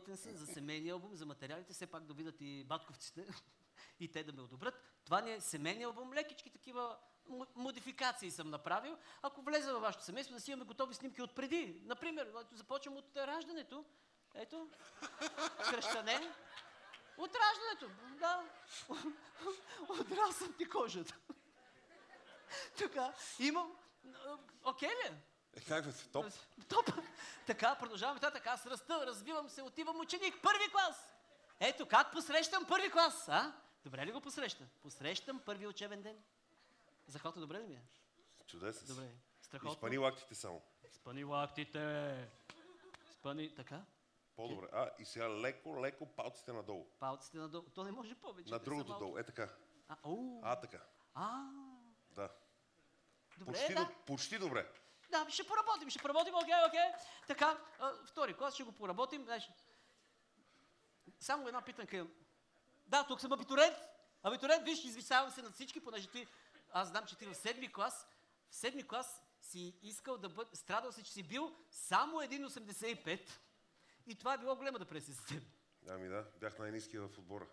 готвен съм за семейния албум, за материалите, все пак да видят и батковците и те да ме одобрят. Това ни е семейния албум, лекички такива модификации съм направил. Ако влезе във вашето семейство, да си имаме готови снимки отпреди. Например, започвам от раждането. Ето, кръщане. От раждането, да. Отрал съм ти кожата. Така, имам... Окей ли е? Как бе, топ? Топ. Така, продължаваме така. Аз растя, развивам се, отивам ученик. Първи клас. Ето, как посрещам първи клас, а? Добре ли го посрещам? Посрещам първи учебен ден. Захвата добре ли ми е? Чудесно. Добре. Страхотно. Изпани лактите само. Спъни лактите. Спъни, така. По-добре. И сега леко палците надолу. Палците надолу. То не може повече. На другото долу. Така. Така. Да. Добре, Почти добре. Да, ще поработим, окей. Така, втори клас ще го поработим. Само една питанка имам. Да, тук съм абитурент. Абитурент, виж, извисявам се над всички, понеже аз знам, че ти в седми клас си искал да бъде, страдал си, че си бил само 1,85 и това е било голема депресия за теб. Ами да, бях най-ниския в отбора.